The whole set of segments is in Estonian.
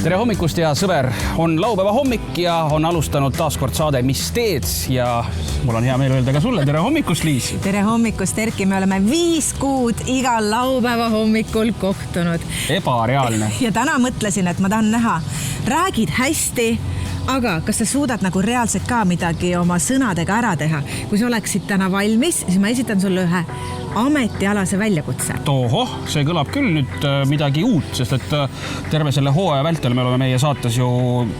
Tere hommikust, hea sõber! On laupäeva hommik ja on alustanud taaskord saade Mis teed? Ja mul on hea meel öelda ka sulle. Tere hommikust, Liis! Tere hommikust, Erki! Me oleme 5 kuud igal laupäeva hommikul kohtunud. Ebareaalne. Ja täna mõtlesin, et ma tahan näha. Räägid hästi, aga kas sa suudad nagu reaalselt ka midagi oma sõnadega ära teha? Kui sa oleksid täna valmis, siis ma esitan sulle ühe ametialase väljakutse. Tohoh, see kõlab küll nüüd midagi uut, sest et terve selle hooaja vältel me oleme meie saates ju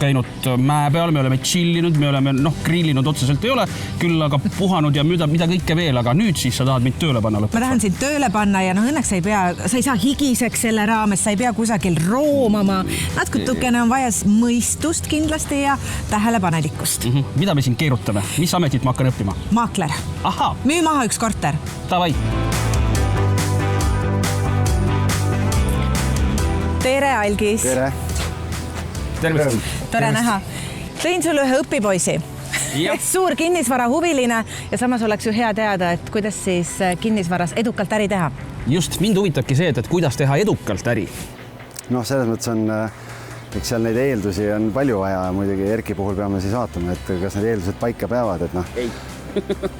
käinud mäe peal, me oleme chillinud, me oleme grillinud otseselt ei ole, küll aga puhanud ja mida kõike veel, aga nüüd siis sa tahad mind tööle panna lõpuks. Ma tahan sind tööle panna ja õnneks sa ei saa higiseks selle raames, sa ei pea kusagil roomama. Natukene on vaja mõistust kindlasti ja tähelepanelikkust. Mida me siin keerutame? Mis ametit ma hakkan õppima? Maakler. Aha. Müü maha üks korter. Tavai. Tere, Algis! Tere! Tervist! Tore näha. Tõin sulle ühe õpipoisi. Suur kinnisvara huviline ja samas oleks ju hea teada, et kuidas siis kinnisvaras edukalt äri teha. Just, mind huvitabki see, et kuidas teha edukalt äri. Selles mõttes on, eks seal neid eeldusi on palju vaja. Muidugi Erki puhul peame siis vaatama, et kas need eeldused paika peavad. Ei.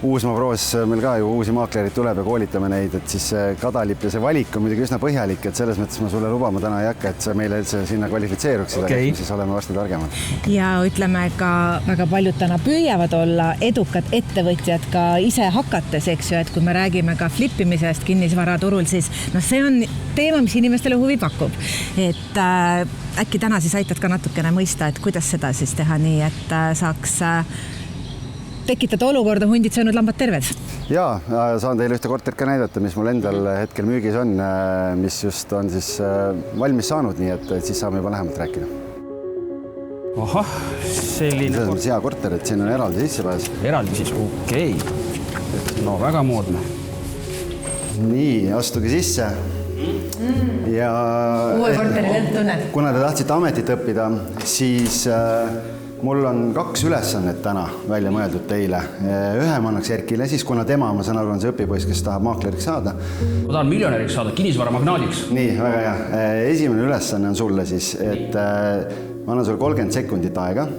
Uusmaa proos meil ka ju uusi maaklerid tuleb ja koolitame neid, et siis kadalip ja see valik on muidugi üsna põhjalik, et selles mõttes ma sulle lubama täna ei hakka, et sa meile üldse sinna kvalifitseeruksid, okay. Siis oleme varsti targemad. Ja ütleme ka väga paljud täna püüavad olla edukad ettevõtjad ka ise hakates, eks ju, et kui me räägime ka flippimisest kinnisvaraturul, siis see on teema, mis inimestele huvi pakub. Et äkki täna siis aitad ka natukene mõista, et kuidas seda siis teha nii, et saaks tekitada olukorda hundid söönud lambad terved. Jaa, saan teile ühte korterit ka näidata, mis mul endal hetkel müügis on, mis just on siis valmis saanud, nii et siis saame juba lähemalt rääkida. Ahah, selline korter. See on hea korter, et siin on eraldi sissepääs. Eraldi siis, okei. No väga moodne. Nii, astuge sisse. Ja uue korteri lõnd tunned. Kuna te tahtsite ametit õppida, siis mul on 2 ülesannet täna välja mõeldud teile. Ühe ma annaks Erkile, siis kuna tema, ma saan aru, on see õpipoiss, kes tahab maakleriks saada. Ma tahan miljonäriks saada, kinnisvaramagnaadiks. Nii, väga hea. Esimene ülesanne on sulle siis, et ma annan sulle 30 sekundit aega.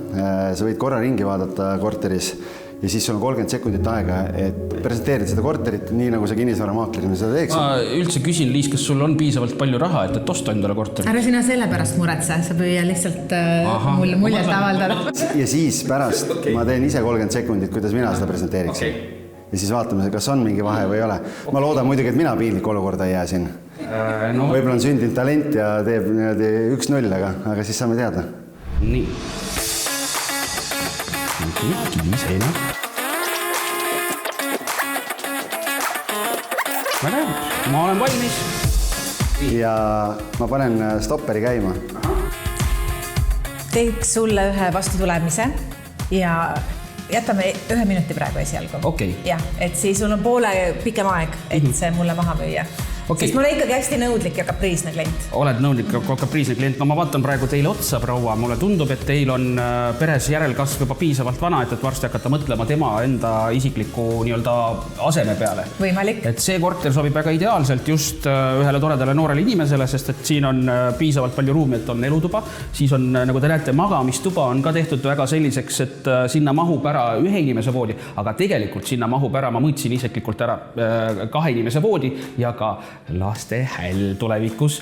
Sa võid korra ringi vaadata korteris ja siis sul on 30 sekundit aega, et presenteerid seda korterit nii, nagu sa kinnisvaramaaklerina seda teeksid. Ma üldse küsin, Liis, kas sul on piisavalt palju raha, et osta endale korteri? Ära sina selle pärast muretse, sa püüa lihtsalt mulle muljet avaldada. Ja siis pärast ma teen ise 30 sekundit, kuidas mina seda presenteeriks. Ja siis vaatame, kas on mingi vahe või ei ole. Ma loodan muidugi, et mina piinlik olukorda ei jää siin. Võib-olla on sündinud talent ja teeb 1-0, aga siis saame teada. Nii. Kiviseina. Väga hea. Ma olen valmis. Ja ma panen stopperi käima. Teeks sulle ühe vastutulemise ja jätame 1 minuti praegu esialgu. Okay. Ja, et siis sul on poole pikem aeg, et see mulle maha müüa. Okay. Sest mul on ikkagi hästi nõudlik ja kapriisne klient. Oled nõudlik ja kapriisne klient. No ma vaatan praegu teile otsa, proua. Mulle tundub, et teil on peres järelkasv juba piisavalt vana, et varsti hakata mõtlema tema enda isikliku nii-öelda aseme peale. Võimalik. Et see korter sobib väga ideaalselt just ühele toredale noorele inimesele, sest et siin on piisavalt palju ruumi, et on elutuba. Siis on, nagu te näete, magamistuba on ka tehtud väga selliseks, et sinna mahub ära 1 inimese voodi, aga tegelikult sinna mahub ära, ma mõõtsin isiklikult ära 2 inimese voodi ja ka laste häll tulevikus.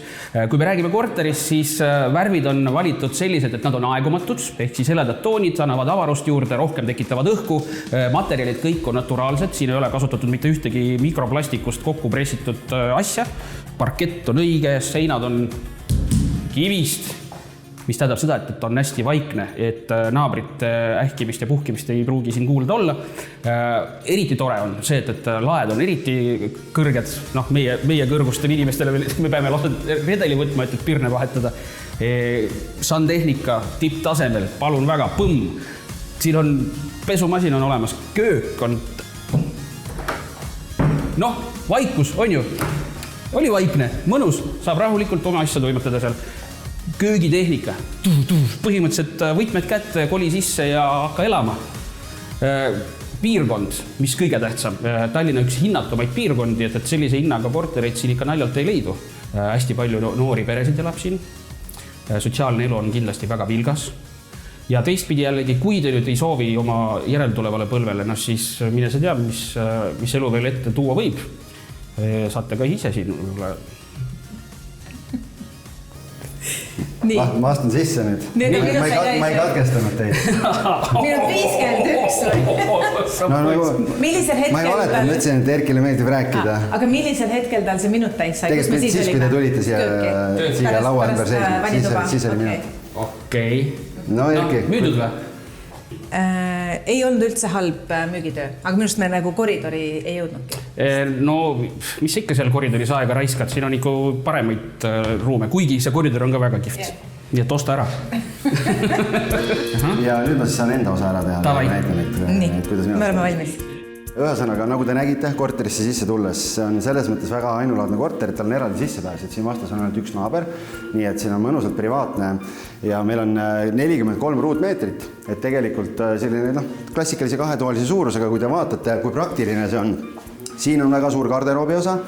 Kui me räägime korterist, siis värvid on valitud sellised, et nad on aegumatud, ehk siis heledad toonid, annavad avarust juurde, rohkem tekitavad õhku. Materjalid kõik on naturaalsed, siin ei ole kasutatud mitte ühtegi mikroplastikust kokku pressitud asja. Parkett on õige, seinad on kivist, mis tähendab seda, et on hästi vaikne, et naabrite ähkimist ja puhkimist ei pruugi siin kuulda olla. Eriti tore on see, et laed on eriti kõrged. Meie kõrgustel inimestele me peame redeli võtma, et pirne vahetada. Sandtehnika tipptasemel, palun väga, põmm. Siin on pesumasin on olemas, köök on. Vaikus on ju. Oli vaikne, mõnus, saab rahulikult oma asja toimetada seal. Köögitehnika, põhimõtteliselt võtmed kätte, koli sisse ja hakka elama. Piirkond, mis kõige tähtsam, Tallinna üks hinnatumaid piirkondi, et sellise hinnaga kortereid siin ikka naljalt ei leidu. Hästi palju noori peresid elab siin. sotsiaalne elu on kindlasti väga vilgas. Ja teistpidi jällegi, kui te nüüd ei soovi oma järeltulevale põlvele, siis mine sa teab, mis elu veel ette tuua võib. Saate ka ise siin. Ma astun sisse nüüd. Ma ei katkestanud teid. Minut 51. Millisel hetkel... Ma ei valeta, ma ütlesin, et Erkile meeldib rääkida. Aga millisel hetkel tal see minut täis sai? Tegelikult siis, kui te tulite siia laua ümber siis oli minut. Okei. No Erki. Müüdud või? Ei olnud üldse halb müügitöö, aga minust me nagu koridori ei jõudnudki. No, mis ikka seal koridoris aega raiskad, siin on ikka paremaid ruume, kuigi see koridor on ka väga kihvt. Nii et osta ära. Ja nüüd ma siis saan enda osa ära teha. Tavai. Nii, me oleme valmis. Ühesõnaga, nagu te nägite, korterisse sisse tulles, see on selles mõttes väga ainulaadne korter, et tal on eraldi sissepääs, et siin vastas on ainult üks naaber, nii et siin on mõnusalt privaatne ja meil on 43 ruutmeetrit, et tegelikult selline klassikalise kahetoalise suurusega, kui te vaatate, kui praktiline see on. Siin on väga suur garderoobi osa,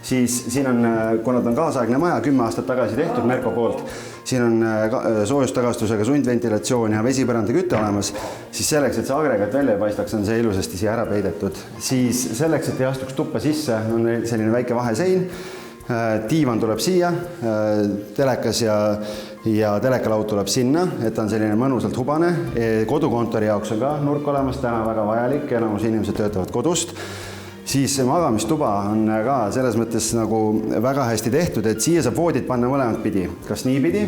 siis siin on, kuna ta on kaasaegne maja, 10 aastat tagasi tehtud Merko poolt, siin on soojustagastusega sundventilatsioon ja vesipõranda kütte olemas, siis selleks, et see agregat välja paistaks, on see ilusasti siia ära peidetud. Siis selleks, et ei astuks tuppa sisse, on selline väike vahesein, diivan tuleb siia, telekas ja telekalaud tuleb sinna, et on selline mõnusalt hubane. Kodukontori jaoks on ka nurk olemas, täna väga vajalik, enamus inimesed töötavad kodust. Siis see magamistuba on ka selles mõttes nagu väga hästi tehtud, et siia saab voodid panna mõlemad pidi, kas niipidi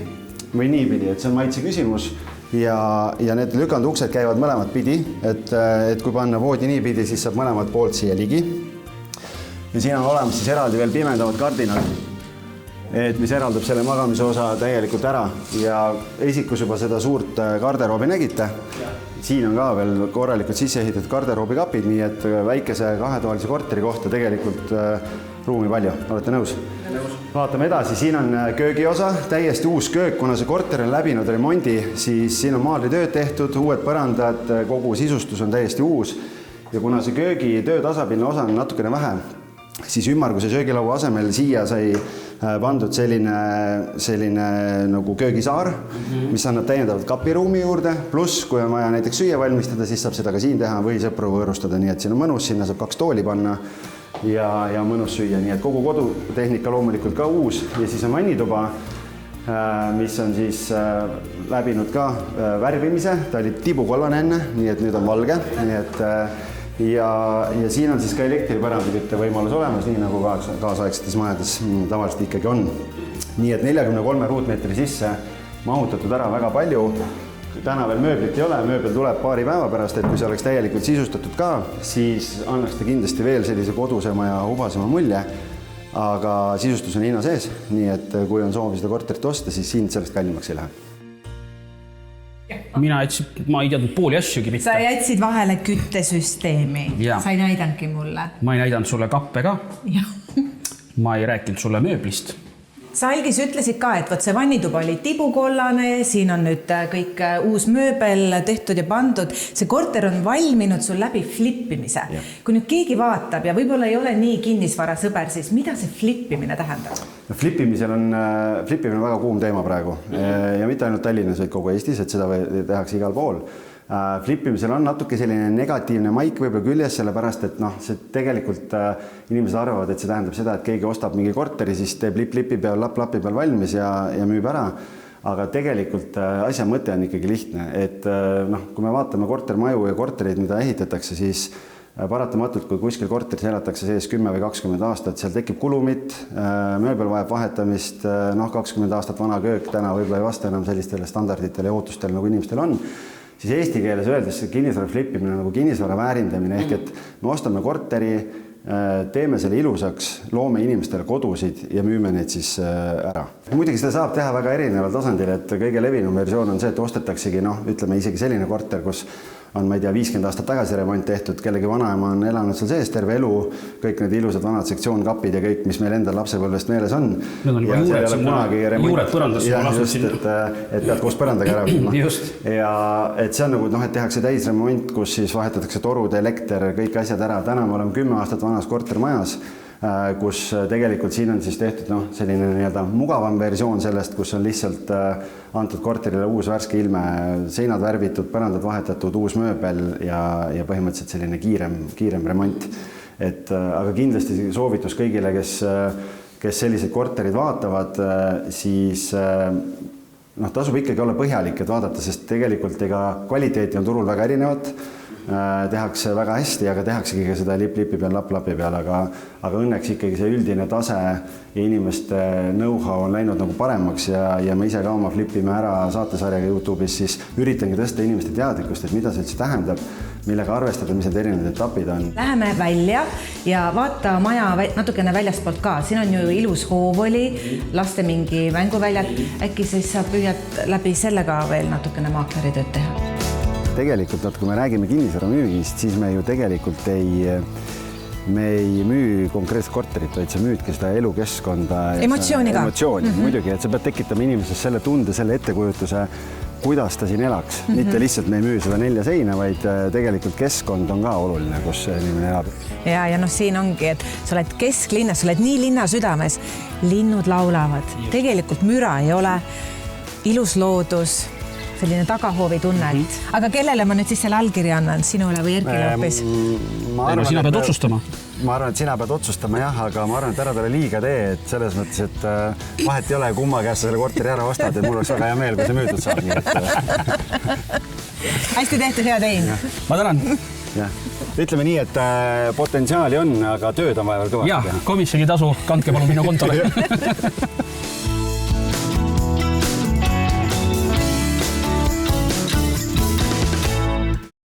või niipidi, et see on maitse küsimus ja need lükanduuksed käivad mõlemad pidi, et kui panna voodi niipidi, siis saab mõlemad poolt siia ligi. Ja siin on olemas siis eraldi veel pimendavad kardinad, mis eraldab selle magamise osa täielikult ära ja esikus juba seda suurt garderoobi nägite. Siin on ka veel korralikult sisse ehitatud garderoobikapid, nii et väikese kahetoalise korteri kohta tegelikult ruumi palju. Olete nõus? Vaatame edasi, siin on köögiosa, täiesti uus köök, kuna see korter on läbinud remondi, siis siin on maalritööd tehtud, uued põrandad, kogu sisustus on täiesti uus ja kuna see köögi töö tasapinna osa on natukene vähe, siis ümmarguse söögilaua asemel siia sai pandud selline nagu köögisaar, mis annab täiendavalt kapiruumi juurde, pluss kui on vaja näiteks süüa valmistada, siis saab seda ka siin teha või sõpru võõrustada, nii et siin on mõnus, sinna saab 2 tooli panna ja mõnus süüa, nii et kogu kodutehnika loomulikult ka uus ja siis on vannituba, mis on siis läbinud ka värvimise, ta oli tibukollane enne, nii et nüüd on valge, nii et ja siin on siis ka elektripõrandakütte võimalus olemas, nii nagu kaasaegsetes majades tavaliselt ikkagi on. Nii et 43 ruutmeetri sisse mahutatud ära väga palju. Täna veel mööblit ei ole, mööbel tuleb paari päeva pärast, et kui see oleks täielikult sisustatud ka, siis annaks ta kindlasti veel sellise kodusema ja hubasema mulje. Aga sisustus on hinna sees, nii et kui on soovi seda korterit osta, siis hind sellest kallimaks ei lähe. Ma ei teadnud pooli asjugi mitte. Sa jätsid vahele küttesüsteemi. Ja. Sa ei näidanudki mulle. Ma ei näidanud sulle kappe ka. Ma ei rääkinud sulle mööblist. Sa Algis ütlesid ka, et see vannituba oli tibukollane, siin on nüüd kõik uus mööbel tehtud ja pandud. See korter on valminud sul läbi flippimise. Ja. Kui nüüd keegi vaatab ja võib-olla ei ole nii kinnisvara sõber, siis mida see flippimine tähendab? Flippimine on väga kuum teema praegu ja mitte ainult Tallinnas, vaid kogu Eestis, et seda tehakse igal pool. Flippimisel on natuke selline negatiivne maik võib-olla küljes, sellepärast, et see tegelikult inimesed arvavad, et see tähendab seda, et keegi ostab mingi korteri, siis teeb lipp-lipi peal, lapp-lapi peal valmis ja müüb ära. Aga tegelikult asja mõte on ikkagi lihtne, et kui me vaatame kortermaju ja kortereid, mida ehitatakse, siis paratamatult, kui kuskil korteris elatakse sees 10 või 20 aastat, seal tekib kulumit, mööbel vajab vahetamist, 20 aastat vana köök täna võib-olla ei vasta enam sellistele standarditele ja ootustele, nagu inimestel on. Siis eesti keeles öeldes kinnisvara flippimine nagu kinnisvara väärindamine ehk et me ostame korteri, teeme selle ilusaks, loome inimestele kodusid ja müüme neid siis ära. Muidugi seda saab teha väga erineval tasandil, et kõige levinum versioon on see, et ostetaksegi, ütleme isegi selline korter, kus on, ma ei tea, 50 aastat tagasi remont tehtud, kellegi vanaema on elanud seal sees terve elu, kõik need ilusad vanad sektsioonkapid ja kõik, mis meil endal lapsepõlvest meeles on. Need on juured põrandasse, ma lastud sinna. Et pead koos põrandaga ära võtma. Ja et see on nagu, et tehakse täisremont, kus siis vahetatakse torud, elekter, kõik asjad ära. Täna me oleme 10 aastat vanas kortermajas kus tegelikult siin on siis tehtud selline nii-öelda mugavam versioon sellest, kus on lihtsalt antud korterile uus värske ilme, seinad värvitud, põrandad vahetatud, uus mööbel ja põhimõtteliselt selline kiirem remont. Aga kindlasti soovitus kõigile, kes sellised korterid vaatavad, siis tasub ikkagi olla põhjalik, et vaadata, sest tegelikult kvaliteeti on turul väga erinevat, tehakse väga hästi, aga tehaksegi ka seda lipi peal, lapi peal, aga õnneks ikkagi see üldine tase ja inimeste know-how on läinud nagu paremaks ja ma ise ka oma Flipime ära saatesarjaga YouTube'is siis üritangi tõsta inimeste teadlikkust, et mida see üldse tähendab, millega arvestada, mis need erinevad etapid on. Läheme välja ja vaata maja natukene väljastpoolt ka. Siin on ju ilus hoovoli, laste mingi mänguväljad. Äkki siis sa püüad läbi sellega veel natukene maakleritööd teha? Tegelikult, kui me räägime kinnisvara müügist, siis me ju tegelikult ei müü konkreetset korterit, vaid sa müüdki seda elukeskkonda. Emotsiooni ka. Emotsiooni, muidugi, et sa pead tekitama inimeses selle tunde, selle ettekujutuse, kuidas ta siin elaks. Mitte lihtsalt me ei müü seda 4 seina, vaid tegelikult keskkond on ka oluline, kus inimene elab. Ja siin ongi, et sa oled kesklinnas, sa oled nii linna südames, linnud laulavad, tegelikult müra ei ole, ilus loodus, selline tagahoovi tunne. Aga kellele ma nüüd siis selle allkirja annan, sinule või Erkile hoopis? Sina pead otsustama. Ma arvan, et sina pead otsustama jah, aga ma arvan, et ära talle liiga tee, et selles mõttes, et vahet ei ole, kumma käest sa selle korteri ära ostad ja mul oleks väga hea meel, kui see müüdud saab. Hästi tehtud, hea tein. Ma tänan. Ütleme nii, et potentsiaali on, aga tööd on vaja veel kõvasti. Komisjoni tasu kandke palun minu kontole.